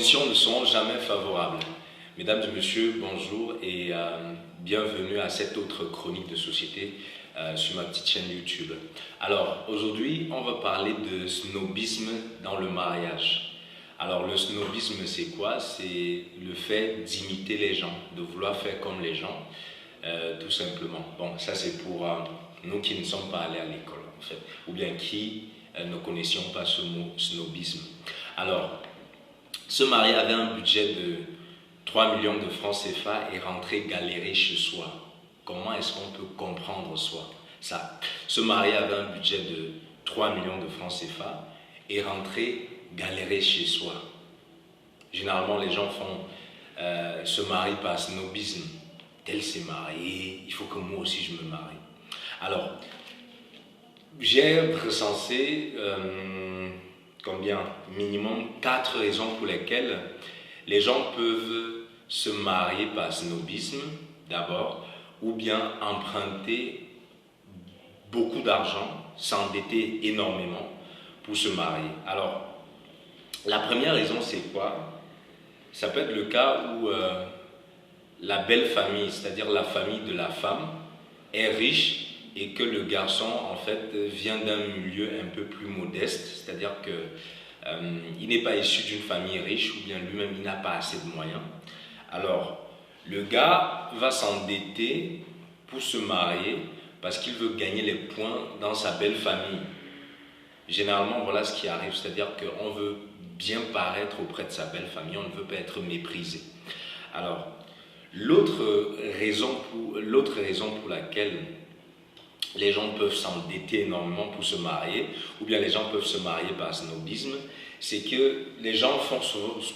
conditions ne seront jamais favorables. Mesdames et messieurs, bonjour et bienvenue à cette autre chronique de société sur ma petite chaîne YouTube. Alors aujourd'hui, on va parler de snobisme dans le mariage. Alors le snobisme, c'est quoi? C'est le fait d'imiter les gens, de vouloir faire comme les gens, tout simplement. Bon, ça c'est pour nous qui ne sommes pas allés à l'école en fait, ou bien qui ne connaissions pas ce mot snobisme. Alors, se marier avait un budget de 3 millions de francs CFA et rentrer galérer chez soi. Comment est-ce qu'on peut comprendre ça? Se marier avait un budget de 3 millions de francs CFA et rentrer galérer chez soi. Généralement, les gens se marient par snobisme. Tel s'est marié, il faut que moi aussi je me marie. Alors, j'ai recensé minimum 4 raisons pour lesquelles les gens peuvent se marier par snobisme d'abord, ou bien emprunter beaucoup d'argent, s'endetter énormément pour se marier. Alors, la première raison c'est quoi? Ça peut être le cas où la belle famille, c'est-à-dire la famille de la femme, est riche et que le garçon en fait vient d'un milieu un peu plus modeste, c'est-à-dire que il n'est pas issu d'une famille riche ou bien lui-même il n'a pas assez de moyens. Alors le gars va s'endetter pour se marier parce qu'il veut gagner les points dans sa belle famille. Généralement voilà ce qui arrive, c'est-à-dire qu'on veut bien paraître auprès de sa belle famille, on ne veut pas être méprisé. Alors l'autre raison pour laquelle les gens peuvent s'endetter énormément pour se marier, ou bien les gens peuvent se marier par snobisme, c'est que les gens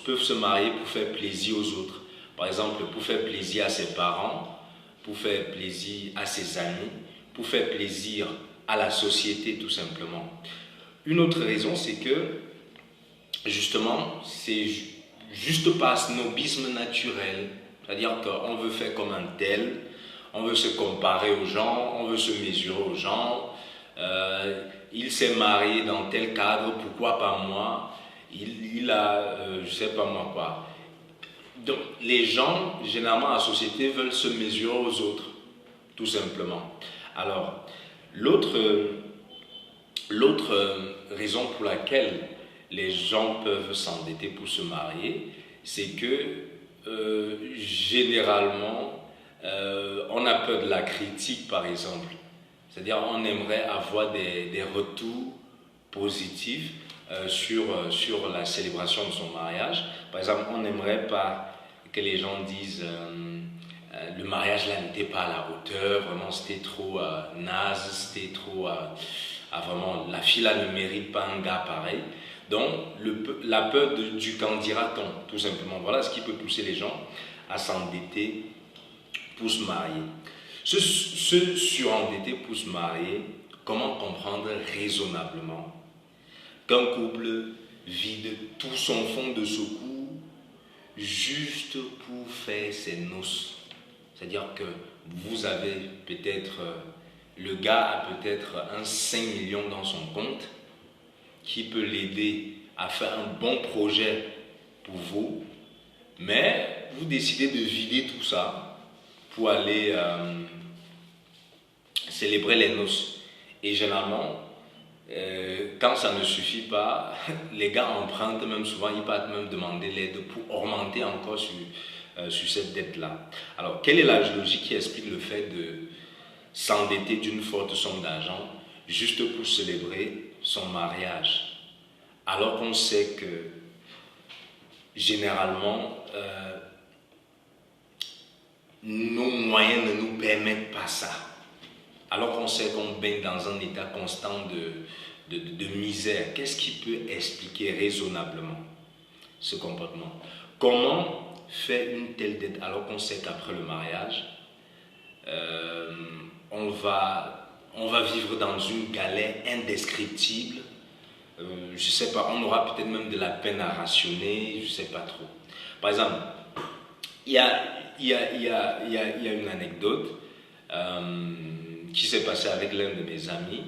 peuvent se marier pour faire plaisir aux autres. Par exemple, pour faire plaisir à ses parents, pour faire plaisir à ses amis, pour faire plaisir à la société tout simplement. Une autre raison, c'est que justement, c'est juste par snobisme naturel. C'est-à-dire qu'on veut faire comme un tel, on veut se comparer aux gens, on veut se mesurer aux gens. Il s'est marié dans tel cadre, pourquoi pas moi? Il a, je sais pas moi quoi. Donc les gens, généralement la société, veulent se mesurer aux autres, tout simplement. Alors, l'autre raison pour laquelle les gens peuvent s'endetter pour se marier, c'est que généralement, on a peur de la critique, par exemple. C'est-à-dire, on aimerait avoir des retours positifs sur la célébration de son mariage. Par exemple, on n'aimerait pas que les gens disent le mariage là n'était pas à la hauteur, vraiment c'était trop naze, c'était trop... vraiment, la fille là ne mérite pas un gars pareil. Donc, la peur du qu'en dira-t-on, tout simplement. Voilà ce qui peut pousser les gens à s'endetter pour se marier. Se surendetter pour se marier, comment comprendre raisonnablement qu'un couple vide tout son fonds de secours juste pour faire ses noces? C'est-à-dire que vous avez peut-être, le gars a peut-être un 5 millions dans son compte qui peut l'aider à faire un bon projet pour vous, mais vous décidez de vider tout ça pour aller célébrer les noces. Et généralement, quand ça ne suffit pas, les gars empruntent même souvent, ils partent même demander l'aide pour augmenter encore sur cette dette-là. Alors, quelle est la logique qui explique le fait de s'endetter d'une forte somme d'argent juste pour célébrer son mariage, alors qu'on sait que généralement nos moyens ne nous permettent pas ça, alors qu'on sait qu'on baigne dans un état constant de misère? Qu'est-ce qui peut expliquer raisonnablement ce comportement? Comment faire une telle dette alors qu'on sait qu'après le mariage on va vivre dans une galère indescriptible? Je sais pas, on aura peut-être même de la peine à rationner, je sais pas trop. Par exemple, il y a une anecdote qui s'est passée avec l'un de mes amis.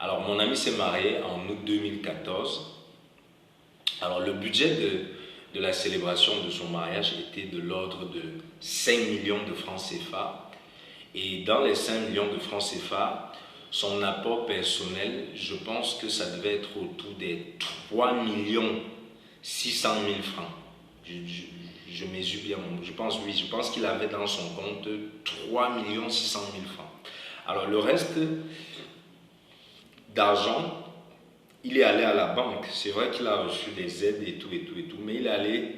Alors, mon ami s'est marié en août 2014. Alors, le budget de la célébration de son mariage était de l'ordre de 5 millions de francs CFA. Et dans les 5 millions de francs CFA, son apport personnel, je pense que ça devait être autour des 3 600 000 francs. Je mesure bien, je pense qu'il avait dans son compte 3 600 000 francs. Alors le reste d'argent, il est allé à la banque. C'est vrai qu'il a reçu des aides et tout, mais il est allé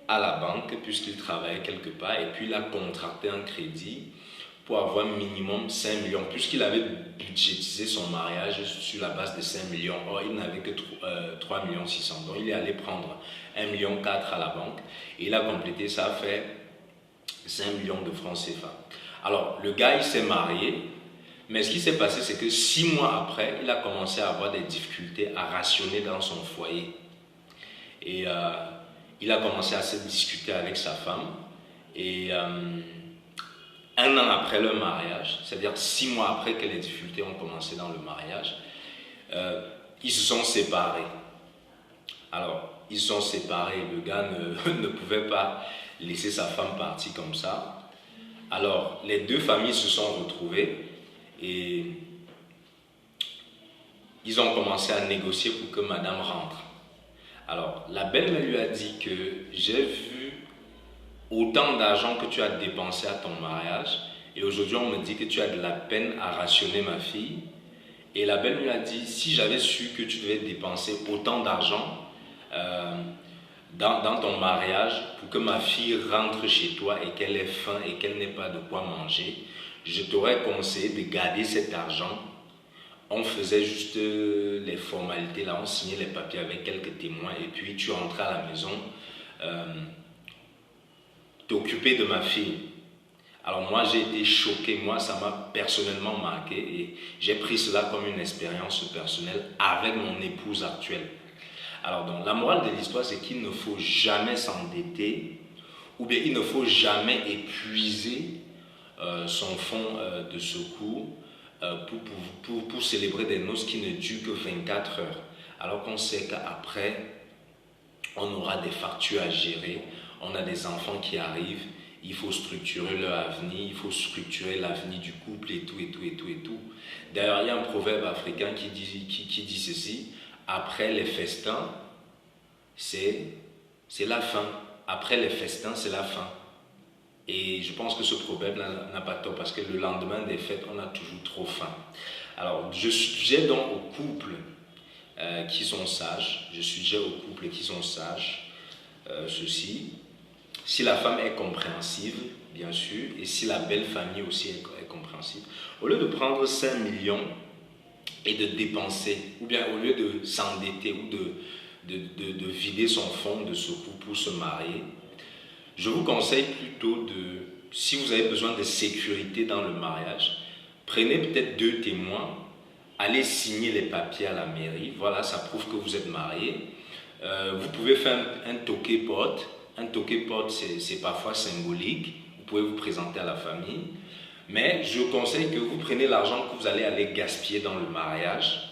à la banque puisqu'il travaillait quelque part et puis il a contracté un crédit pour avoir minimum 5 millions, puisqu'il avait budgétisé son mariage sur la base de 5 millions. Or, il n'avait que 3 600 000. Donc, il est allé prendre 1,4 million à la banque et il a complété, ça a fait 5 millions de francs CFA. Alors, le gars, il s'est marié, mais ce qui s'est passé, c'est que 6 mois après, il a commencé à avoir des difficultés à rationner dans son foyer. Et il a commencé à se discuter avec sa femme et... 1 an après leur mariage, c'est-à-dire 6 mois après que les difficultés ont commencé dans le mariage, ils se sont séparés. Alors, ils se sont séparés, le gars ne pouvait pas laisser sa femme partir comme ça. Alors, les deux familles se sont retrouvées et ils ont commencé à négocier pour que madame rentre. Alors, la belle-mère lui a dit que j'ai vu autant d'argent que tu as dépensé à ton mariage et aujourd'hui on me dit que tu as de la peine à rationner ma fille. Et la belle lui a dit, si j'avais su que tu devais dépenser autant d'argent dans ton mariage pour que ma fille rentre chez toi et qu'elle ait faim et qu'elle n'ait pas de quoi manger, je t'aurais conseillé de garder cet argent. On faisait juste les formalités là, on signait les papiers avec quelques témoins et puis tu rentrais à la maison t'occuper de ma fille. Alors moi j'ai été choqué, moi ça m'a personnellement marqué et j'ai pris cela comme une expérience personnelle avec mon épouse actuelle. Alors donc la morale de l'histoire, c'est qu'il ne faut jamais s'endetter ou bien il ne faut jamais épuiser son fonds de secours pour célébrer des noces qui ne durent que 24 heures. Alors qu'on sait qu'après on aura des factures à gérer, on a des enfants qui arrivent, il faut structurer leur avenir, il faut structurer l'avenir du couple et tout. D'ailleurs, il y a un proverbe africain qui dit ceci, après les festins, c'est la fin. Après les festins, c'est la fin. Et je pense que ce proverbe n'a pas tort parce que le lendemain des fêtes, on a toujours trop faim. Alors, je suggère donc aux couples qui sont sages, ceci. Si la femme est compréhensive, bien sûr, et si la belle famille aussi est compréhensive, au lieu de prendre 5 millions et de dépenser, ou bien au lieu de s'endetter ou de vider son fonds de secours pour se marier, je vous conseille plutôt si vous avez besoin de sécurité dans le mariage, prenez peut-être 2 témoins, allez signer les papiers à la mairie, voilà, ça prouve que vous êtes mariés. Vous pouvez faire un toké-pot. Un toké-pot, c'est parfois symbolique. Vous pouvez vous présenter à la famille. Mais je conseille que vous preniez l'argent que vous allez gaspiller dans le mariage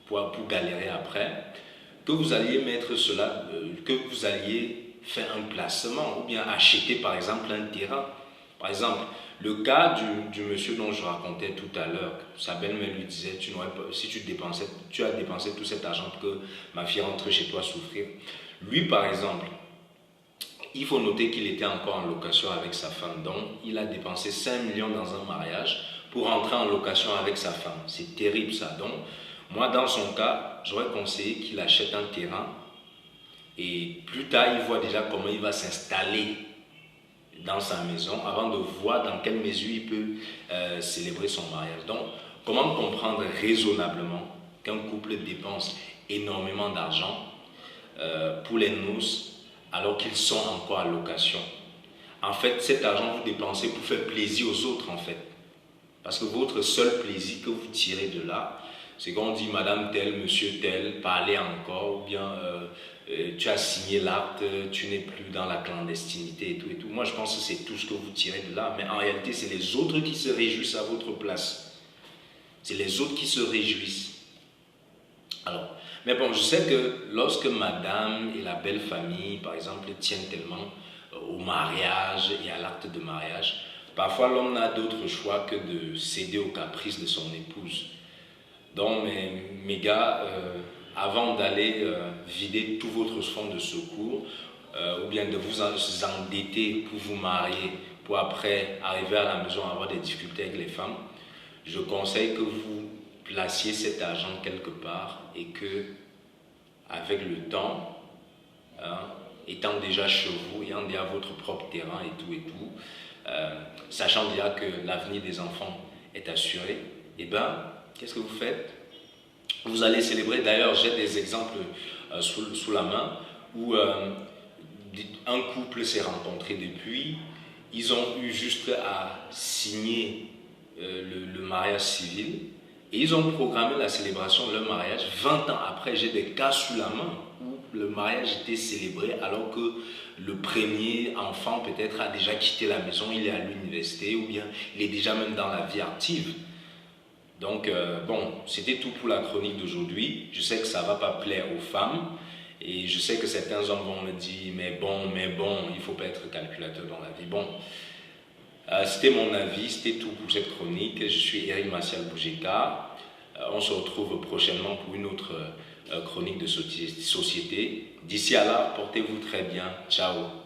pour galérer après, que vous alliez mettre cela, que vous alliez faire un placement ou bien acheter par exemple un terrain. Par exemple, le cas du monsieur dont je racontais tout à l'heure, sa belle-mère lui disait, si tu as dépensé tout cet argent pour que ma fille rentre chez toi souffrir. Lui par exemple, il faut noter qu'il était encore en location avec sa femme, donc il a dépensé 5 millions dans un mariage pour rentrer en location avec sa femme. C'est terrible ça. Donc moi dans son cas, j'aurais conseillé qu'il achète un terrain et plus tard il voit déjà comment il va s'installer dans sa maison avant de voir dans quelle mesure il peut célébrer son mariage. Donc, comment comprendre raisonnablement qu'un couple dépense énormément d'argent pour les noces alors qu'ils sont encore à location? En fait, cet argent vous dépensez pour faire plaisir aux autres en fait. Parce que votre seul plaisir que vous tirez de là, c'est qu'on dit madame telle, monsieur tel, parlez encore, ou bien tu as signé l'acte, tu n'es plus dans la clandestinité et tout. Moi je pense que c'est tout ce que vous tirez de là, mais en réalité c'est les autres qui se réjouissent à votre place. C'est les autres qui se réjouissent. Alors, Mais bon, je sais que lorsque madame et la belle famille, par exemple, tiennent tellement au mariage et à l'acte de mariage, parfois l'homme n'a d'autre choix que de céder aux caprices de son épouse. Donc, mes gars, avant d'aller vider tout votre fonds de secours, ou bien de vous endetter pour vous marier, pour après arriver à la maison avoir des difficultés avec les femmes, je conseille que vous placiez cet argent quelque part et que, avec le temps, hein, étant déjà chez vous, ayant déjà votre propre terrain et tout, sachant déjà que l'avenir des enfants est assuré, et bien, qu'est-ce que vous faites? Vous allez célébrer. D'ailleurs, j'ai des exemples sous la main où un couple s'est rencontré depuis, ils ont eu juste à signer le mariage civil et ils ont programmé la célébration de leur mariage 20 ans après. J'ai des cas sous la main où le mariage était célébré alors que le premier enfant peut-être a déjà quitté la maison, il est à l'université ou bien il est déjà même dans la vie active. Donc, bon, c'était tout pour la chronique d'aujourd'hui. Je sais que ça ne va pas plaire aux femmes et je sais que certains hommes vont me dire mais bon, il ne faut pas être calculateur dans la vie. Bon, c'était mon avis, c'était tout pour cette chronique. Je suis Eric Martial Boujeka. On se retrouve prochainement pour une autre chronique de société. D'ici à là, portez-vous très bien. Ciao.